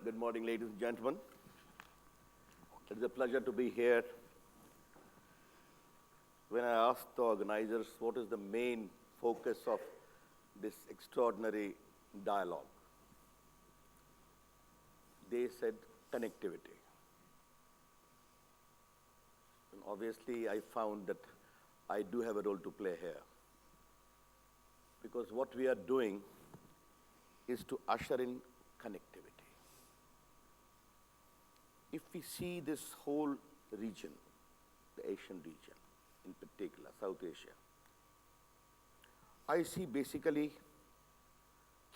Good morning, ladies and gentlemen. It is a pleasure to be here. When I asked the organizers what is the main focus of this extraordinary dialogue, they said connectivity. And obviously, I found that I do have a role to play here. Because what we are doing is to usher in connectivity. If we see this whole region, the Asian region in particular, South Asia, I see basically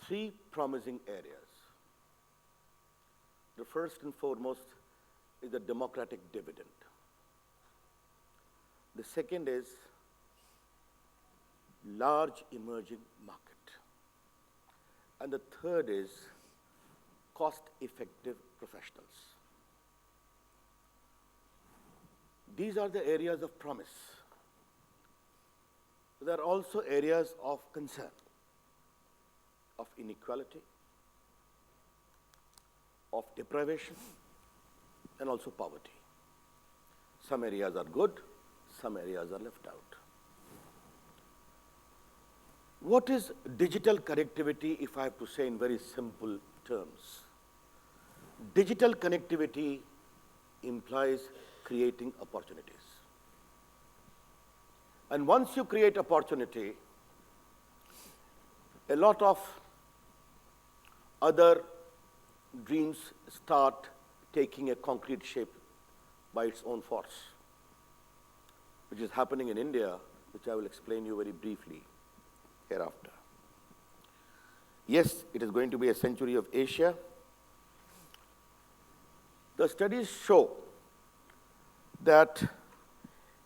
three promising areas. The first and foremost is the democratic dividend. The second is large emerging market. And the third is cost-effective professionals. These are the areas of promise. There are also areas of concern, of inequality, of deprivation, and also poverty. Some areas are good, some areas are left out. What is digital connectivity, if I have to say in very simple terms? Digital connectivity implies creating opportunities. And once you create opportunity, a lot of other dreams start taking a concrete shape by its own force, which is happening in India, which I will explain you very briefly hereafter. Yes, it is going to be a century of Asia. The studies show that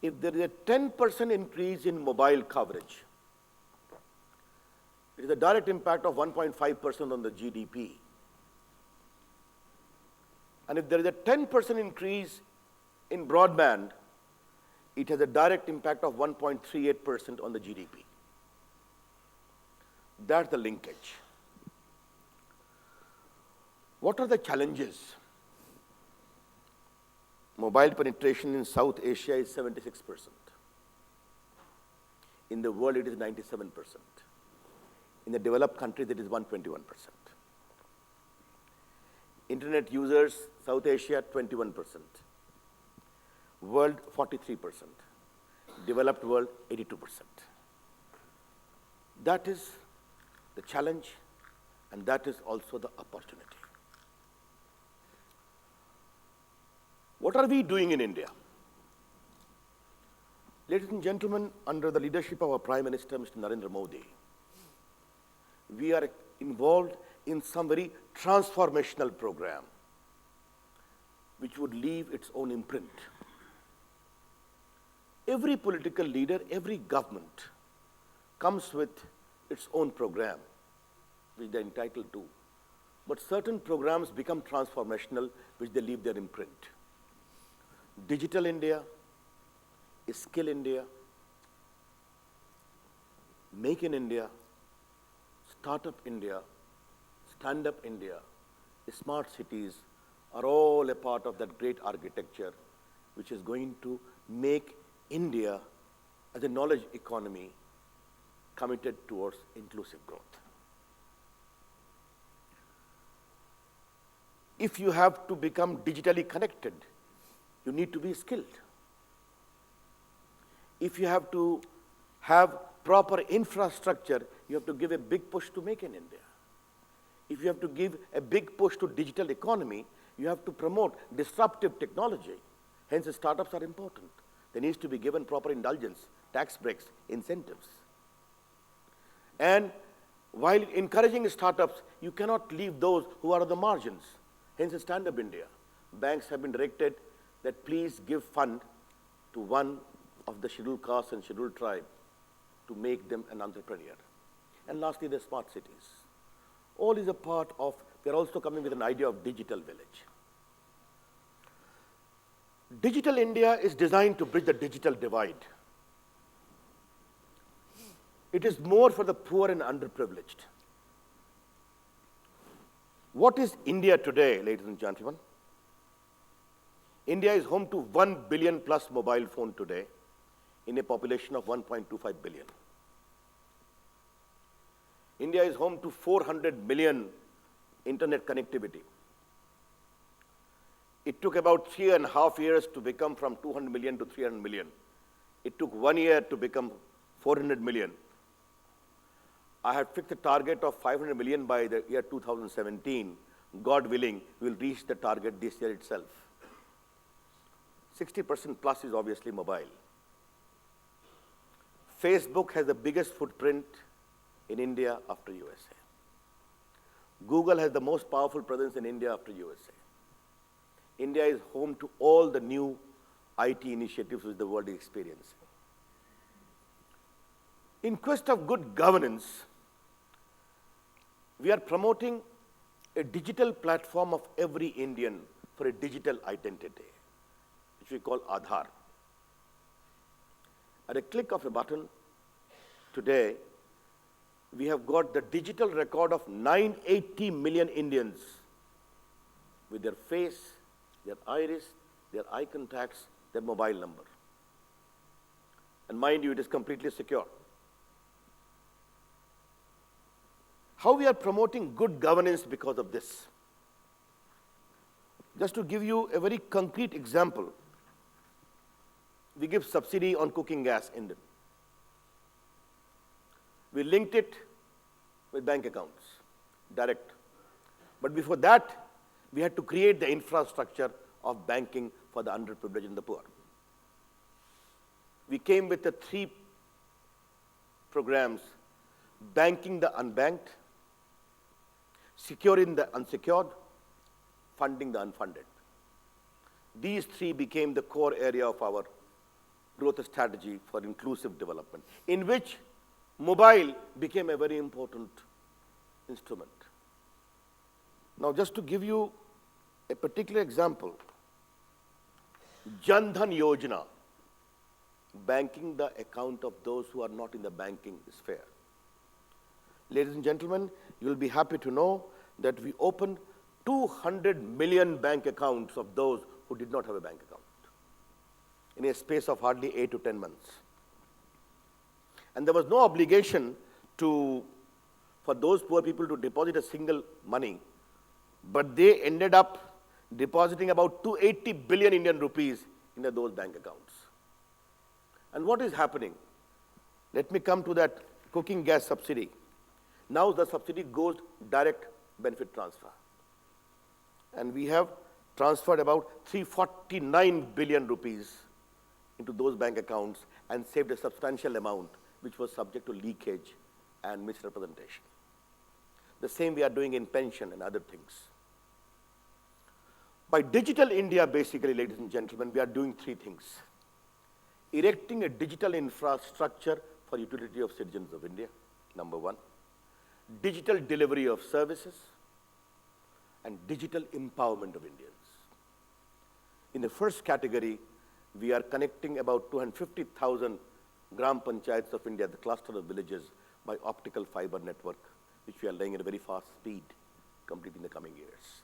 if there is a 10% increase in mobile coverage, it is a direct impact of 1.5% on the GDP. And if there is a 10% increase in broadband, it has a direct impact of 1.38% on the GDP. That's the linkage. What are the challenges? Mobile penetration in South Asia is 76%. In the world, it is 97%. In the developed countries, it is 121%. Internet users, South Asia, 21%. World, 43%. Developed world, 82%. That is the challenge, and that is also the opportunity. What are we doing in India? Ladies and gentlemen, under the leadership of our Prime Minister, Mr. Narendra Modi, we are involved in some very transformational program which would leave its own imprint. Every political leader, every government comes with its own program, which they're entitled to. But certain programs become transformational, which they leave their imprint. Digital India, Skill India, Make in India, Startup India, Stand Up India, Smart Cities are all a part of that great architecture which is going to make India as a knowledge economy committed towards inclusive growth. If you have to become digitally connected, you need to be skilled. If you have to have proper infrastructure, you have to give a big push to Make in India. If you have to give a big push to digital economy, you have to promote disruptive technology. Hence, the startups are important. There needs to be given proper indulgence, tax breaks, incentives. And while encouraging startups, you cannot leave those who are on the margins. Hence, Stand Up India. Banks have been directed that please give fund to one of the scheduled caste and scheduled tribe to make them an entrepreneur. And lastly, the smart cities. All is a part of, we are also coming with an idea of digital village. Digital India is designed to bridge the digital divide. It is more for the poor and underprivileged. What is India today, ladies and gentlemen? India is home to 1 billion plus mobile phone today in a population of 1.25 billion. India is home to 400 million internet connectivity. It took about 3.5 years to become from 200 million to 300 million. It took 1 year to become 400 million. I had fixed a target of 500 million by the year 2017. God willing, we will reach the target this year itself. 60% plus is obviously mobile. Facebook has the biggest footprint in India after USA. Google has the most powerful presence in India after USA. India is home to all the new IT initiatives which the world is experiencing. In quest of good governance, we are promoting a digital platform of every Indian for a digital identity, which we call Aadhaar. At a click of a button, today, we have got the digital record of 980 million Indians with their face, their iris, their eye contacts, their mobile number. And mind you, it is completely secure. How we are promoting good governance because of this? Just to give you a very concrete example, we give subsidy on cooking gas in India. We linked it with bank accounts, direct. But before that, we had to create the infrastructure of banking for the underprivileged and the poor. We came with the 3 programs: banking the unbanked, securing the unsecured, funding the unfunded. These 3 became the core area of our growth strategy for inclusive development, in which mobile became a very important instrument. Now, just to give you a particular example, Jan Dhan Yojana, banking the account of those who are not in the banking sphere. Ladies and gentlemen, you will be happy to know that we opened 200 million bank accounts of those who did not have a bank account in a space of hardly 8 to 10 months. And there was no obligation for those poor people to deposit a single money, but they ended up depositing about 280 billion Indian rupees in those bank accounts. And what is happening? Let me come to that cooking gas subsidy. Now the subsidy goes direct benefit transfer. And we have transferred about 349 billion rupees into those bank accounts and saved a substantial amount which was subject to leakage and misrepresentation. The same we are doing in pension and other things. By Digital India, basically, ladies and gentlemen, we are doing 3 things. Erecting a digital infrastructure for utility of citizens of India, number 1. Digital delivery of services, and digital empowerment of Indians. In the first category, we are connecting about 250,000 Gram Panchayats of India, the cluster of villages, by optical fiber network, which we are laying at a very fast speed, complete in the coming years.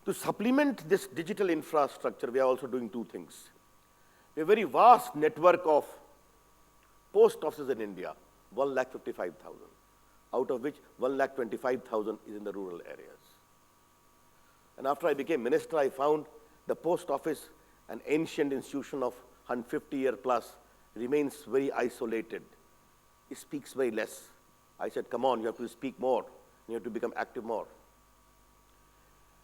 To supplement this digital infrastructure, we are also doing 2 things. We have a very vast network of post offices in India, 1,55,000, out of which 1,25,000 is in the rural areas. And after I became minister, I found the post office, an ancient institution of 150 years plus, remains very isolated. It speaks very less. I said, come on, you have to speak more. You have to become active more.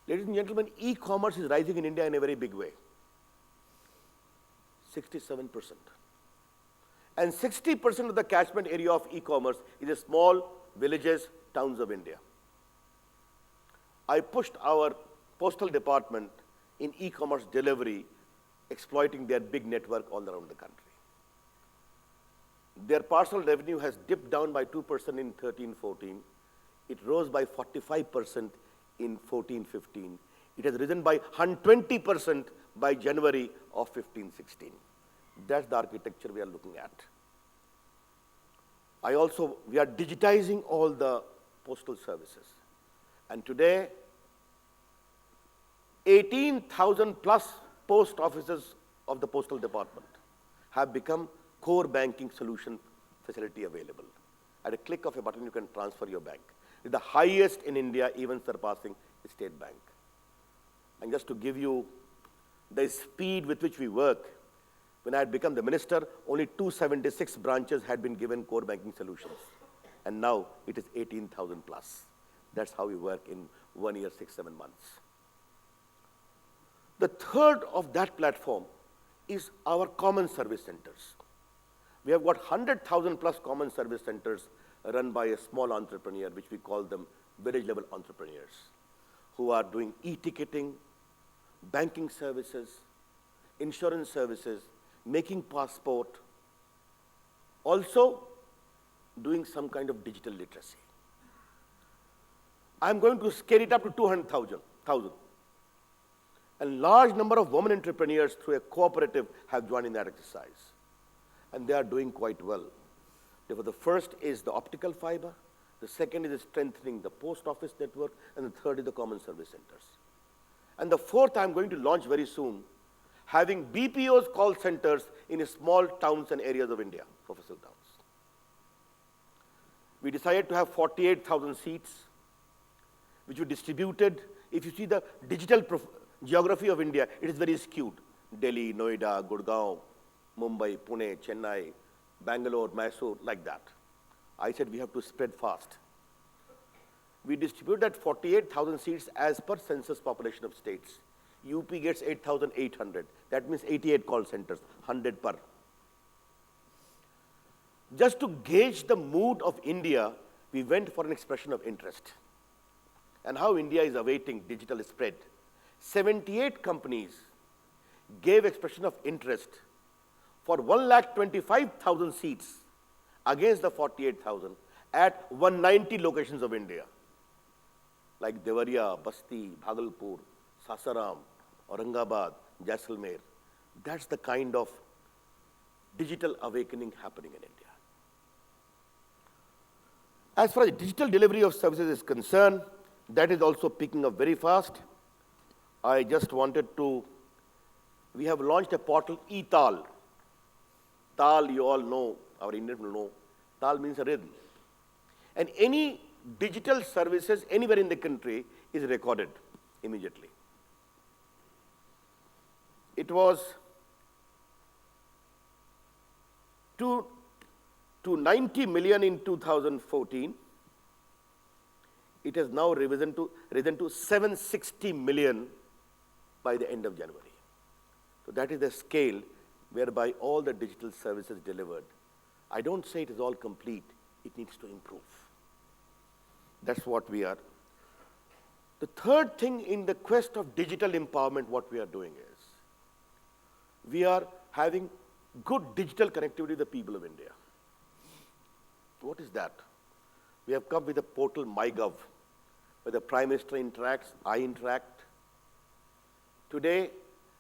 Ladies and gentlemen, e-commerce is rising in India in a very big way. 67%. And 60% of the catchment area of e-commerce is the small villages, towns of India. I pushed our postal department in e-commerce delivery, exploiting their big network all around the country. Their parcel revenue has dipped down by 2% in 13-14. It rose by 45% in 14-15. It has risen by 120% by January of 15-16. That's the architecture we are looking at. We are digitizing all the postal services. And today, 18,000 plus post offices of the postal department have become core banking solution facility available. At a click of a button, you can transfer your bank. It's the highest in India, even surpassing the State Bank. And just to give you the speed with which we work, when I had become the minister, only 276 branches had been given core banking solutions. And now it is 18,000 plus. That's how we work in 1 year, 6-7 months. The third of that platform is our common service centers. We have got 100,000 plus common service centers run by a small entrepreneur, which we call them village level entrepreneurs, who are doing e-ticketing, banking services, insurance services, making passport, also doing some kind of digital literacy. I'm going to scale it up to 200,000. A large number of women entrepreneurs through a cooperative have joined in that exercise. And they are doing quite well. Therefore, the first is the optical fiber, the second is strengthening the post office network, and the third is the common service centers. And the fourth I'm going to launch very soon, having BPOs call centers in small towns and areas of India, professional towns. We decided to have 48,000 seats, which were distributed. If you see the digital geography of India, it is very skewed. Delhi, Noida, Gurgaon, Mumbai, Pune, Chennai, Bangalore, Mysore, like that. I said we have to spread fast. We distributed 48,000 seats as per census population of states. UP gets 8,800. That means 88 call centers, 100 per. Just to gauge the mood of India, we went for an expression of interest and how India is awaiting digital spread. 78 companies gave expression of interest for 1,25,000 seats against the 48,000 at 190 locations of India, like Devariya, Basti, Bhagalpur, Sasaram, Aurangabad, Jaisalmer. That's the kind of digital awakening happening in India. As far as digital delivery of services is concerned, that is also picking up very fast. I just wanted to, we have launched a portal, e-Tal. Tal, you all know, our Indians will know. Tal means a rhythm. And any digital services anywhere in the country is recorded immediately. It was to 90 million in 2014. It has now risen to 760 million by the end of January. So that is the scale whereby all the digital services delivered. I don't say it is all complete, it needs to improve. That's what we are. The third thing in the quest of digital empowerment, what we are doing is, we are having good digital connectivity with the people of India. What is that? We have come with a portal, MyGov, where the Prime Minister interacts, I interact. Today,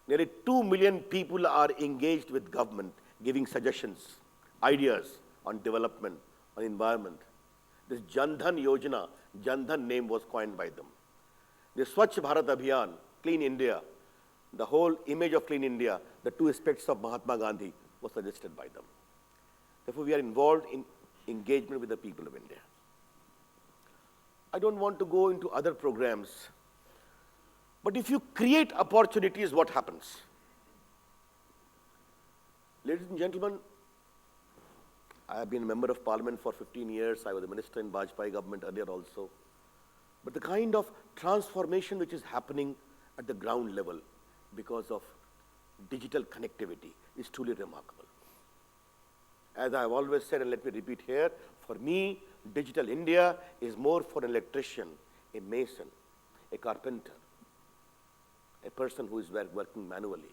nearly 2 million people are engaged with government, giving suggestions, ideas on development, on environment. This Jan Dhan Yojana, Jan Dhan name was coined by them. The Swachh Bharat Abhiyan, Clean India, the whole image of Clean India, the two aspects of Mahatma Gandhi was suggested by them. Therefore, we are involved in engagement with the people of India. I don't want to go into other programs, but if you create opportunities, what happens? Ladies and gentlemen, I have been a member of parliament for 15 years. I was a minister in Vajpayee government earlier also. But the kind of transformation which is happening at the ground level because of digital connectivity is truly remarkable. As I have always said, and let me repeat here, for me, digital India is more for an electrician, a mason, a carpenter, a person who is working manually.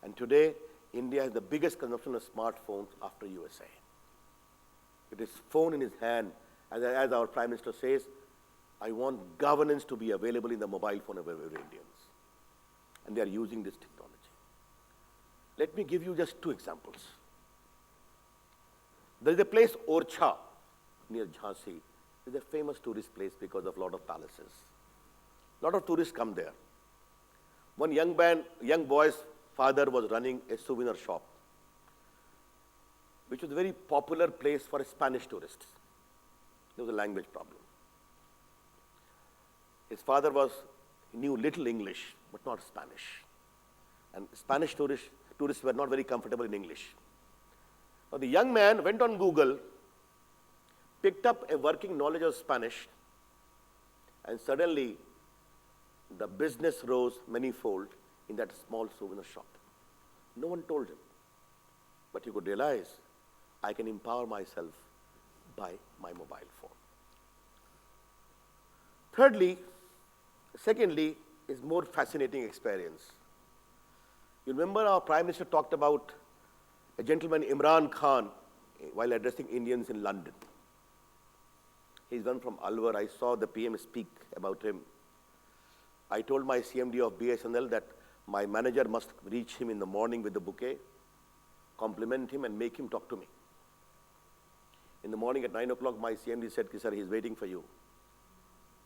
And today, India has the biggest consumption of smartphones after USA. It is phone in his hand, as our Prime Minister says, I want governance to be available in the mobile phone of every Indians. And they are using this technology. Let me give you just two examples. There is a place, Orchha, near Jhansi. is a famous tourist place because of a lot of palaces. A lot of tourists come there. One young boy's father was running a souvenir shop, which was a very popular place for Spanish tourists. There was a language problem. His father knew little English, but not Spanish. And Spanish tourists were not very comfortable in English. Now the young man went on Google, picked up a working knowledge of Spanish, and suddenly the business rose manyfold in that small souvenir shop. No one told him. But he could realize, I can empower myself by my mobile phone. Secondly, is more fascinating experience. You remember our Prime Minister talked about a gentleman, Imran Khan, while addressing Indians in London. He's one from Alwar. I saw the PM speak about him. I told my CMD of BSNL that my manager must reach him in the morning with the bouquet, compliment him and make him talk to me. In the morning at 9 o'clock, my CMD said, sir, he's waiting for you.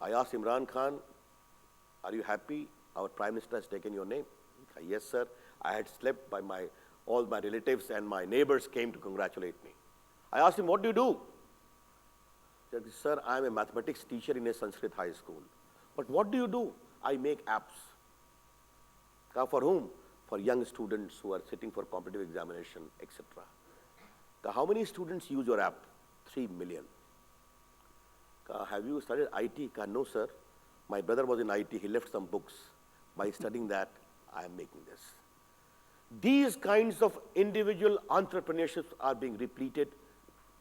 I asked Imran Khan, are you happy? Our Prime Minister has taken your name. Yes, sir. I had slept, all my relatives and my neighbors came to congratulate me. I asked him, what do you do? He said, sir, I am a mathematics teacher in a Sanskrit high school. But what do you do? I make apps. For whom? For young students who are sitting for competitive examination, etc. How many students use your app? 3 million. Have you studied IT? No, sir. My brother was in IT. He left some books. By studying that, I am making this. These kinds of individual entrepreneurships are being repeated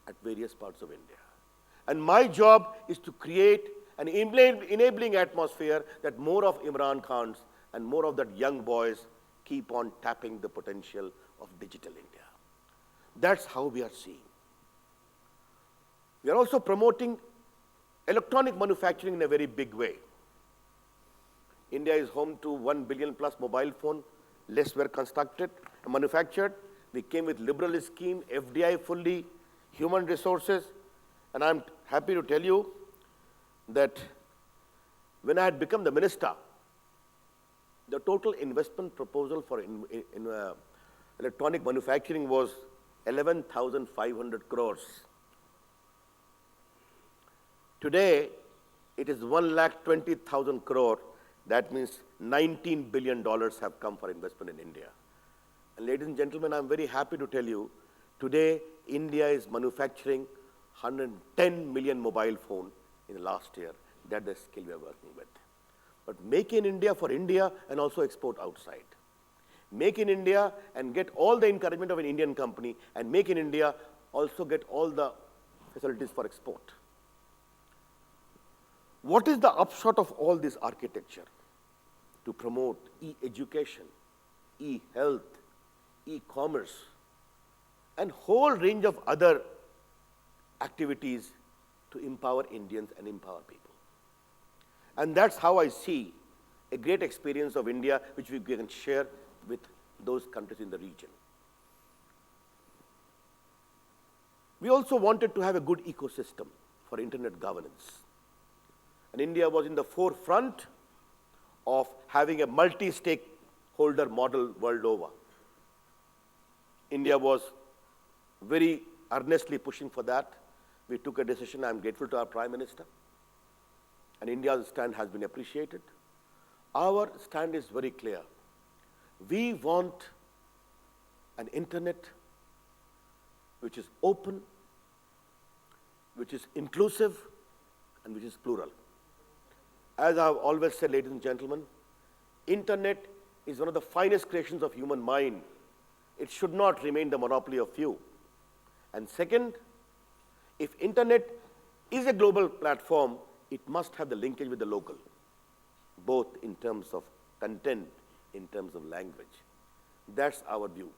at various parts of India. And my job is to create an enabling atmosphere that more of Imran Khans and more of that young boys keep on tapping the potential of digital India. That's how we are seeing. We are also promoting electronic manufacturing in a very big way. India is home to 1 billion plus mobile phone. Less were constructed and manufactured. We came with liberal scheme, FDI fully, human resources. And I'm happy to tell you that when I had become the minister, the total investment proposal for electronic manufacturing was 11,500 crores. Today, it is 1,20,000 crore. That means $19 billion have come for investment in India. And ladies and gentlemen, I'm very happy to tell you, today, India is manufacturing 110 million mobile phones in the last year. That's the scale we are working with. But make in India for India and also export outside. Make in India and get all the encouragement of an Indian company, and make in India also get all the facilities for export. What is the upshot of all this architecture? To promote e-education, e-health, e-commerce, and whole range of other activities to empower Indians and empower people. And that's how I see a great experience of India, which we can share with those countries in the region. We also wanted to have a good ecosystem for internet governance. And India was in the forefront of having a multi-stakeholder model world over. India was very earnestly pushing for that. We took a decision. I'm grateful to our Prime Minister. And India's stand has been appreciated. Our stand is very clear. We want an internet which is open, which is inclusive, and which is plural. As I've always said, ladies and gentlemen, internet is one of the finest creations of human mind. It should not remain the monopoly of few. And second, if internet is a global platform, it must have the linkage with the local, both in terms of content, in terms of language. That's our view.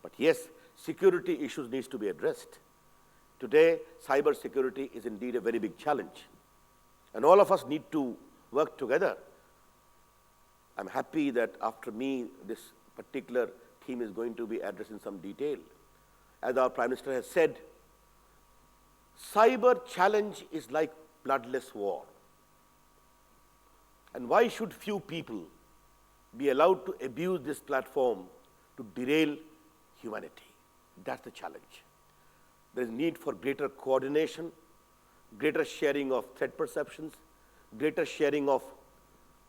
But yes, security issues needs to be addressed. Today, cyber security is indeed a very big challenge. And all of us need to work together. I'm happy that after me, this particular theme is going to be addressed in some detail. As our Prime Minister has said, Cyber challenge is like bloodless war. And why should few people be allowed to abuse this platform to derail humanity? That's the challenge. There is need for greater coordination, greater sharing of threat perceptions, greater sharing of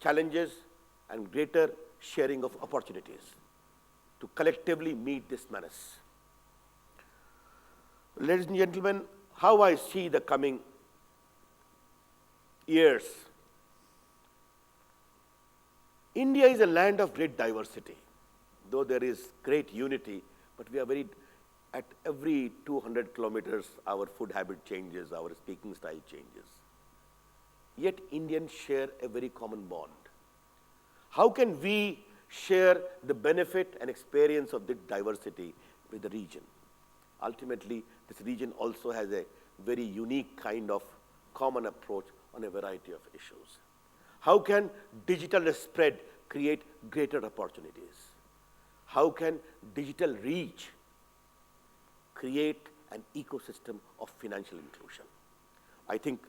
challenges, and greater sharing of opportunities to collectively meet this menace. Ladies and gentlemen, how I see the coming years. India is a land of great diversity, though there is great unity, but we are at every 200 kilometers, our food habit changes, our speaking style changes. Yet Indians share a very common bond. How can we share the benefit and experience of this diversity with the region? Ultimately, this region also has a very unique kind of common approach on a variety of issues. How can digital spread create greater opportunities? How can digital reach create an ecosystem of financial inclusion? I think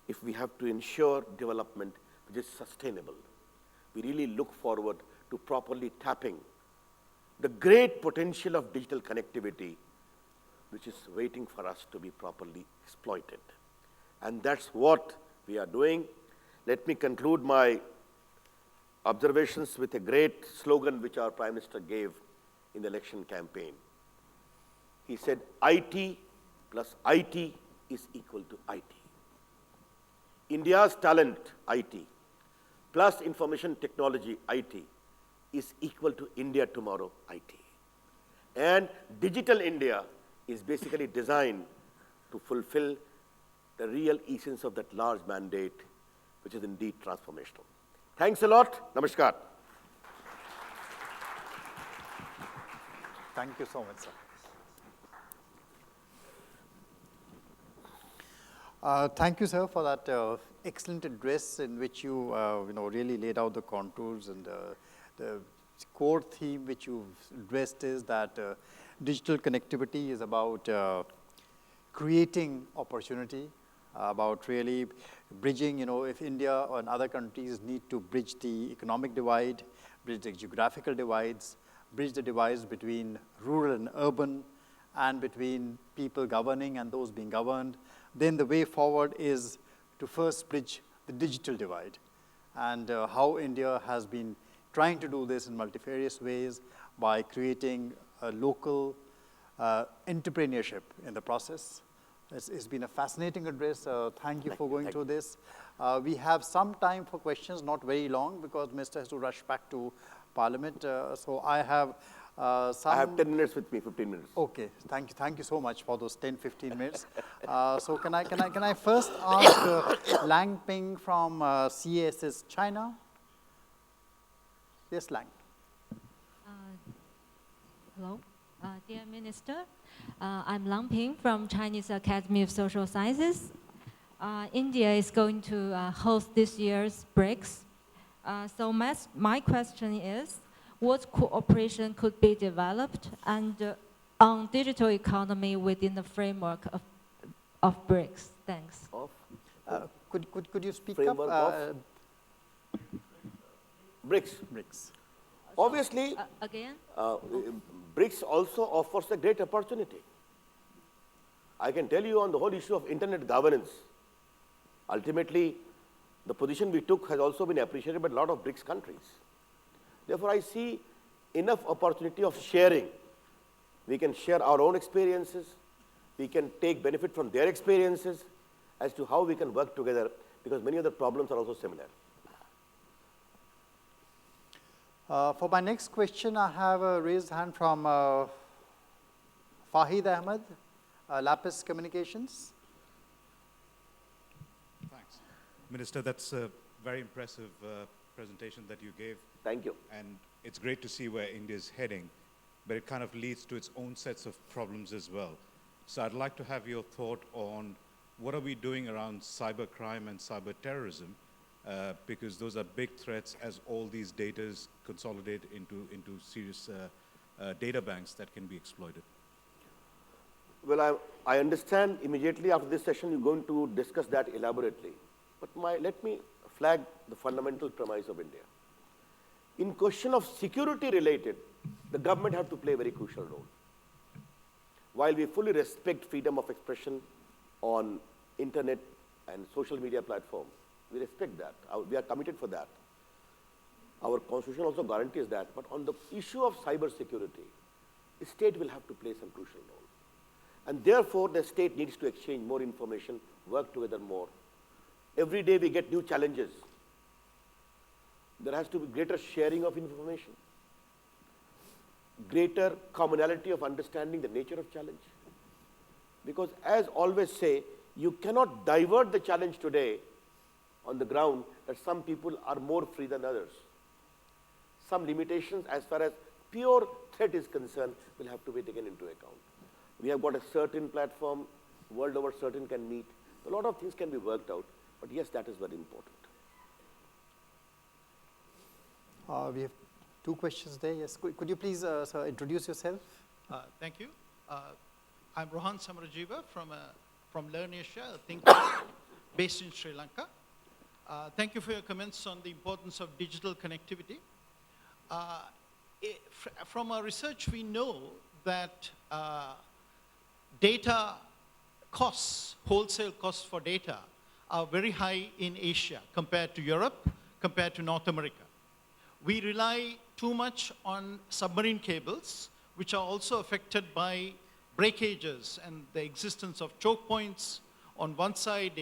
if we have to ensure development which is sustainable, we really look forward to properly tapping the great potential of digital connectivity which is waiting for us to be properly exploited. And that's what we are doing. Let me conclude my observations with a great slogan which our Prime Minister gave in the election campaign. He said, IT plus IT is equal to IT. India's talent, IT, plus information technology, IT, is equal to India tomorrow, IT. And Digital India is basically designed to fulfill the real essence of that large mandate, which is indeed transformational. Thanks a lot. Namaskar. Thank you so much, sir. Thank you, sir, for that excellent address in which you, really laid out the contours, and the core theme which you've addressed is that digital connectivity is about creating opportunity, about really bridging, if India and other countries need to bridge the economic divide, bridge the geographical divides, bridge the divides between rural and urban, and between people governing and those being governed, then the way forward is to first bridge the digital divide. And how India has been trying to do this in multifarious ways by creating a local entrepreneurship in the process. It's been a fascinating address. Thank you for going through this. We have some time for questions, not very long, because Mr. has to rush back to Parliament. So I have some... I have 10 minutes with me, 15 minutes. Okay, thank you so much for those 10, 15 minutes. So can I first ask Lang Ping from CASS China? Yes, Lang. Hello, dear Minister. I'm Lang Ping from Chinese Academy of Social Sciences. India is going to host this year's BRICS. So my question is, what cooperation could be developed and on digital economy within the framework of BRICS? Thanks. Could you speak Framework up? of BRICS. BRICS. Obviously, Again? BRICS also offers a great opportunity. I can tell you on the whole issue of internet governance, ultimately, the position we took has also been appreciated by a lot of BRICS countries. Therefore, I see enough opportunity of sharing. We can share our own experiences. We can take benefit from their experiences as to how we can work together, because many of the problems are also similar. For my next question, I have a raised hand from Fahid Ahmed, Lapis Communications. Thanks. Minister, that's a very impressive presentation that you gave. Thank you. And it's great to see where India is heading, but it kind of leads to its own sets of problems as well. So I'd like to have your thought on what are we doing around cybercrime and cyber terrorism, because those are big threats as all these data consolidate into serious data banks that can be exploited. Well, I understand immediately after this session you're going to discuss that elaborately. But let me flag the fundamental premise of India. In question of security related, the government have to play a very crucial role. While we fully respect freedom of expression on internet and social media platform, we respect that. We are committed for that. Our constitution also guarantees that. But on the issue of cyber security, the state will have to play some crucial role. And therefore, the state needs to exchange more information, work together more. Every day we get new challenges. There has to be greater sharing of information, greater commonality of understanding the nature of challenge. Because as always say, you cannot divert the challenge today on the ground that some people are more free than others. Some limitations as far as pure threat is concerned will have to be taken into account. We have got a certain platform, world over certain can meet. A lot of things can be worked out, but yes, that is very important. We have two questions there. Yes, could you please sir, introduce yourself? Thank you. I'm Rohan Samarajiva from Learn Asia, a think tank based in Sri Lanka. Thank you for your comments on the importance of digital connectivity. From our research, we know that data costs, wholesale costs for data, are very high in Asia compared to Europe, compared to North America. We rely too much on submarine cables, which are also affected by breakages and the existence of choke points on one side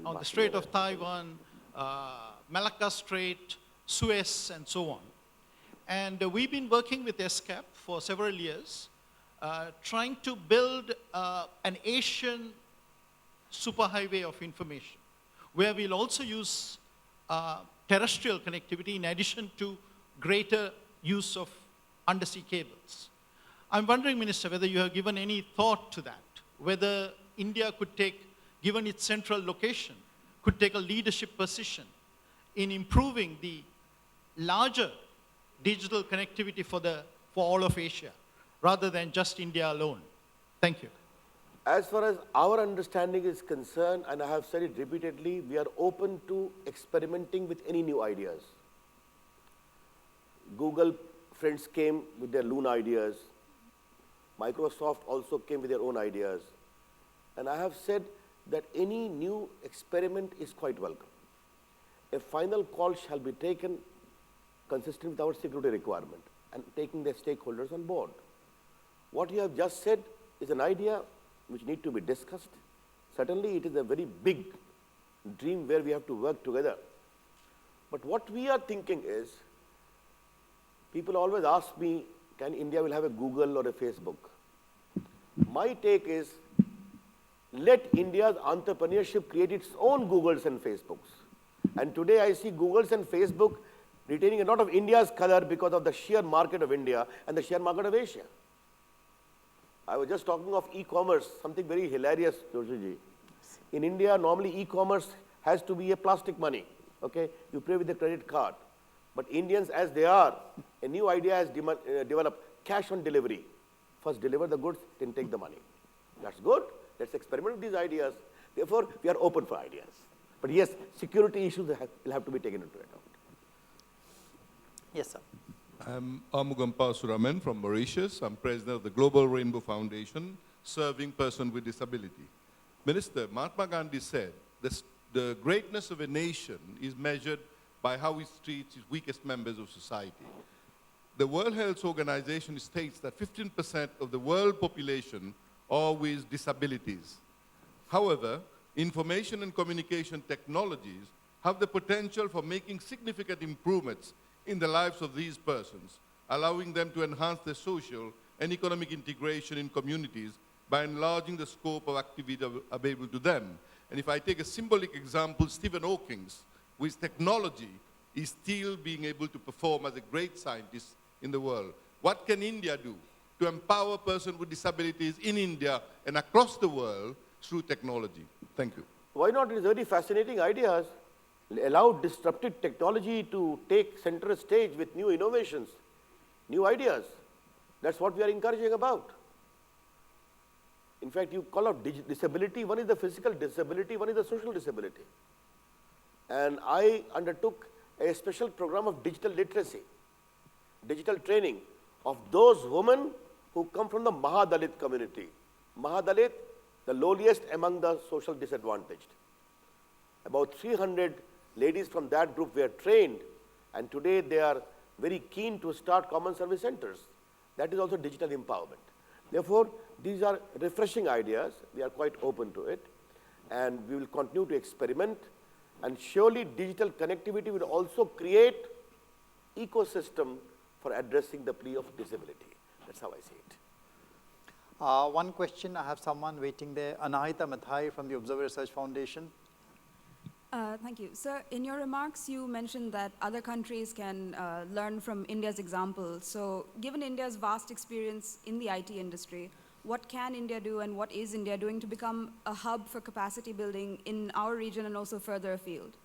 on the Strait of Taiwan, Malacca Strait, Suez, and so on. And we've been working with ESCAP for several years, trying to build an Asian superhighway of information, where we'll also use terrestrial connectivity in addition to greater use of undersea cables. I'm wondering, Minister, whether you have given any thought to that, whether India could take, given its central location, could take a leadership position in improving the larger digital connectivity for all of Asia, rather than just India alone. Thank you. As far as our understanding is concerned, and I have said it repeatedly, we are open to experimenting with any new ideas. Google friends came with their loon ideas. Microsoft also came with their own ideas. And I have said that any new experiment is quite welcome. A final call shall be taken consistent with our security requirement and taking the stakeholders on board. What you have just said is an idea which need to be discussed. Certainly it is a very big dream where we have to work together. But what we are thinking is, people always ask me, can India will have a Google or a Facebook? My take is, let India's entrepreneurship create its own Googles and Facebooks. And today I see Googles and Facebook retaining a lot of India's color because of the sheer market of India and the sheer market of Asia. I was just talking of e-commerce, something very hilarious, Joshiji. In India, normally e-commerce has to be a plastic money, okay? You pay with a credit card. But Indians, as they are, a new idea has developed, cash on delivery. First deliver the goods, then take the money. That's good. Let's experiment with these ideas. Therefore, we are open for ideas. But yes, security issues will have to be taken into account. Yes, sir. I'm Amugampa Suraman from Mauritius. I'm president of the Global Rainbow Foundation, serving persons with disability. Minister, Mahatma Gandhi said, the greatness of a nation is measured by how it treats its weakest members of society. The World Health Organization states that 15% of the world population are with disabilities. However, information and communication technologies have the potential for making significant improvements in the lives of these persons, allowing them to enhance their social and economic integration in communities by enlarging the scope of activity available to them. And if I take a symbolic example, Stephen Hawking, with technology, is still being able to perform as a great scientist in the world. What can India do to empower persons with disabilities in India and across the world through technology? Thank you. Why not? It is very fascinating ideas. Allow disruptive technology to take center stage with new innovations, new ideas. That's what we are encouraging about. In fact, you call out disability, one is the physical disability, one is the social disability. And I undertook a special program of digital literacy, digital training of those women who come from the Mahadalit community. Mahadalit, the lowliest among the social disadvantaged. About 300 ladies from that group were trained, and today they are very keen to start common service centers. That is also digital empowerment. Therefore, these are refreshing ideas. We are quite open to it, and we will continue to experiment. And surely digital connectivity will also create ecosystem for addressing the plea of disability. That's how I see it. One question, I have someone waiting there. Anahita Mathai from the Observer Research Foundation. Thank you. Sir, in your remarks, you mentioned that other countries can learn from India's example. So given India's vast experience in the IT industry, what can India do and what is India doing to become a hub for capacity building in our region and also further afield?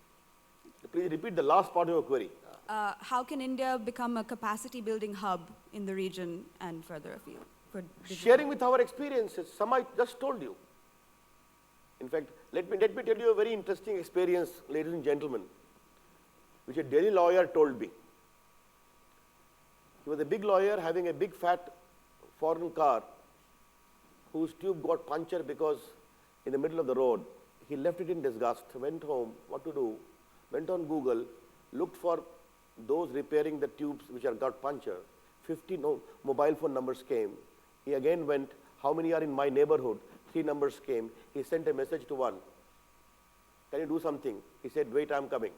Please repeat the last part of your query. How can India become a capacity building hub in the region and further afield? For Sharing with our experiences, some I just told you. In fact, let me tell you a very interesting experience, ladies and gentlemen, which a Delhi lawyer told me. He was a big lawyer having a big fat foreign car whose tube got punctured because in the middle of the road. He left it in disgust, went home, what to do, went on Google, looked for those repairing the tubes which are got punctured. 50 mobile phone numbers came. He again went, how many are in my neighborhood? 3 numbers came. He sent a message to one. Can you do something? He said, wait, I'm coming.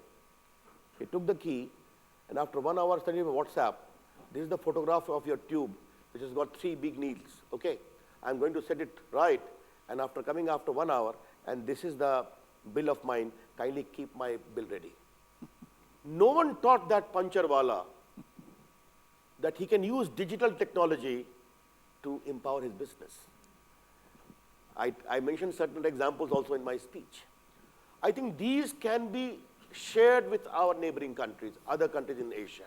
He took the key, and after 1 hour sending him a WhatsApp, this is the photograph of your tube, which has got 3 big needles. Okay, I'm going to set it right, and after coming after 1 hour, and this is the bill of mine, kindly keep my bill ready. No one taught that puncharwala that he can use digital technology to empower his business. I mentioned certain examples also in my speech. I think these can be shared with our neighboring countries, other countries in Asia.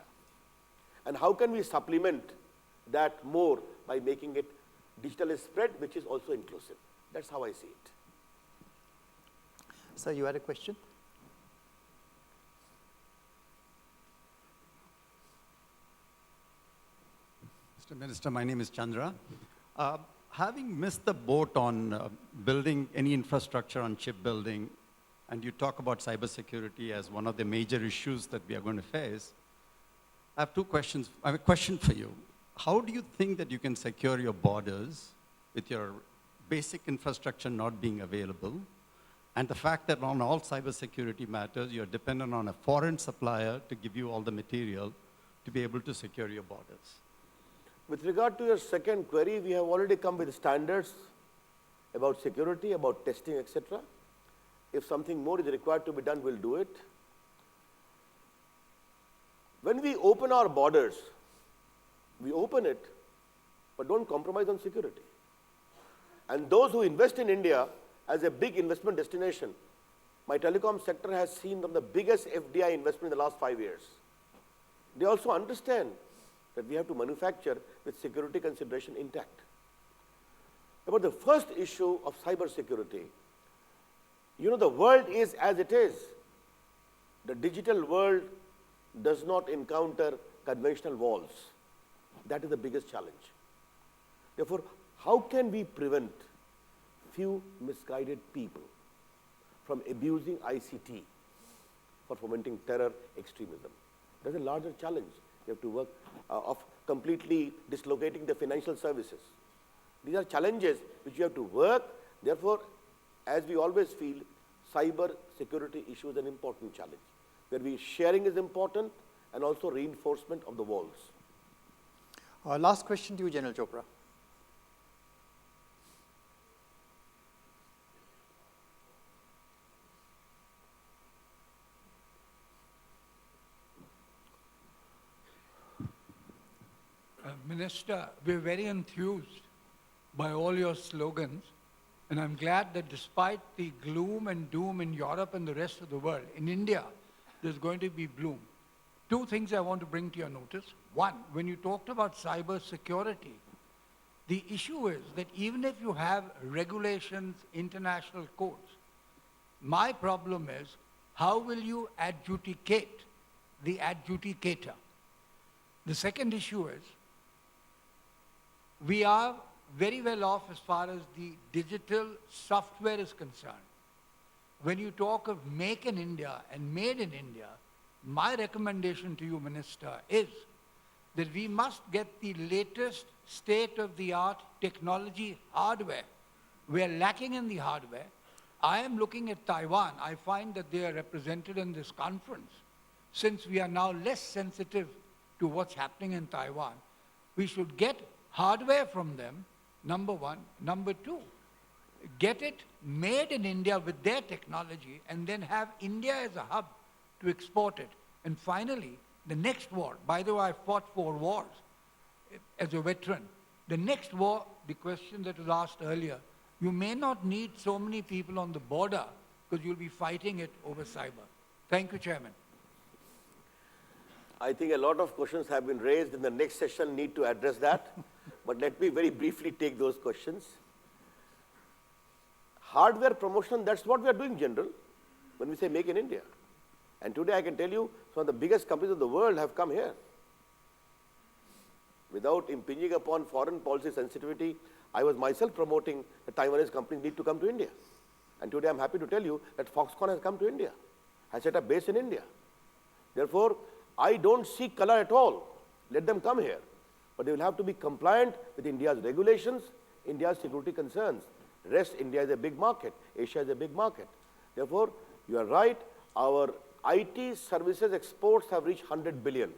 And how can we supplement that more by making it digitally spread, which is also inclusive? That's how I see it. Sir, you had a question? Mr. Minister, my name is Chandra. Having missed the boat on building any infrastructure on chip building, and you talk about cybersecurity as one of the major issues that we are going to face, I have 2 questions. I have a question for you. How do you think that you can secure your borders with your basic infrastructure not being available, and the fact that on all cybersecurity matters, you're dependent on a foreign supplier to give you all the material to be able to secure your borders? With regard to your second query, we have already come with standards about security, about testing, etc. If something more is required to be done, we'll do it. When we open our borders, we open it, but don't compromise on security. And those who invest in India as a big investment destination, my telecom sector has seen one of the biggest FDI investment in the last 5 years. They also understand that we have to manufacture with security consideration intact. About the first issue of cyber security, you know, the world is as it is. The digital world does not encounter conventional walls. That is the biggest challenge. Therefore, how can we prevent few misguided people from abusing ICT for fomenting terror, extremism? There's a larger challenge. You have to work of completely dislocating the financial services. These are challenges which you have to work. Therefore, as we always feel, cyber security issue is an important challenge, where sharing is important and also reinforcement of the walls. Last question to you, General Chopra. Minister, we're very enthused by all your slogans, and I'm glad that despite the gloom and doom in Europe and the rest of the world, in India, there's going to be bloom. 2 things I want to bring to your notice. One, when you talked about cyber security, The issue is that even if you have regulations, international codes, my problem is how will you adjudicate the adjudicator? The second issue is we are very well off as far as the digital software is concerned. When you talk of make in India and made in India, my recommendation to you, Minister, is that we must get the latest state-of-the-art technology hardware. We are lacking in the hardware. I am looking at Taiwan. I find that they are represented in this conference. Since we are now less sensitive to what's happening in Taiwan, we should get hardware from them, number one. Number two, get it made in India with their technology and then have India as a hub to export it. And finally, the next war, by the way, I fought 4 wars as a veteran. The next war, the question that was asked earlier, you may not need so many people on the border because you'll be fighting it over cyber. Thank you, Chairman. I think a lot of questions have been raised. In the next session, need to address that. But let me very briefly take those questions. Hardware promotion, that's what we are doing, General, when we say make in India. And today I can tell you, some of the biggest companies of the world have come here. Without impinging upon foreign policy sensitivity, I was myself promoting that Taiwanese companies need to come to India. And today I'm happy to tell you that Foxconn has come to India, has set up base in India. Therefore, I don't see color at all. Let them come here. But they will have to be compliant with India's regulations, India's security concerns. Rest, India is a big market. Asia is a big market. Therefore, you are right. Our IT services exports have reached 100 billion.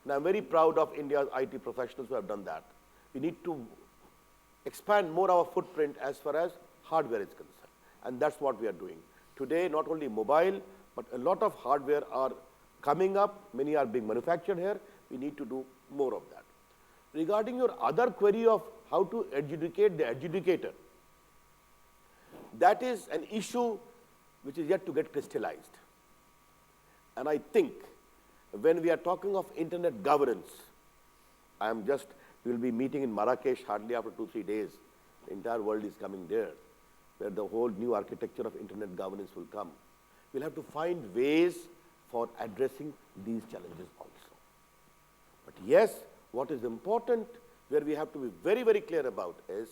And I'm very proud of India's IT professionals who have done that. We need to expand more our footprint as far as hardware is concerned. And that's what we are doing. Today, not only mobile, but a lot of hardware are coming up. Many are being manufactured here. We need to do more of that. Regarding your other query of how to adjudicate the adjudicator, that is an issue which is yet to get crystallized. And I think when we are talking of internet governance, we will be meeting in Marrakesh hardly after 2-3 days. The entire world is coming there, where the whole new architecture of internet governance will come. We'll have to find ways for addressing these challenges also. But yes, what is important, where we have to be very, very clear about is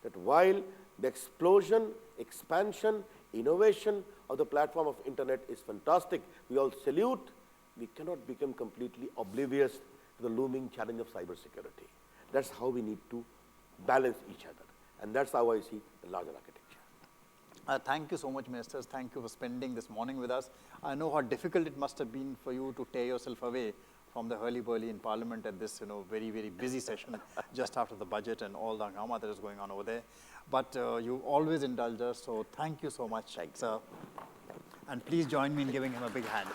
that while the explosion, expansion, innovation of the platform of internet is fantastic, we all salute, we cannot become completely oblivious to the looming challenge of cybersecurity. That's how we need to balance each other. And that's how I see the larger architecture. Thank you so much, Ministers. Thank you for spending this morning with us. I know how difficult it must have been for you to tear yourself away from the hurly-burly in Parliament at this, very, very busy session just after the budget and all the hangama that is going on over there. But you always indulge us, so thank you so much, sir. And please join me in giving him a big hand.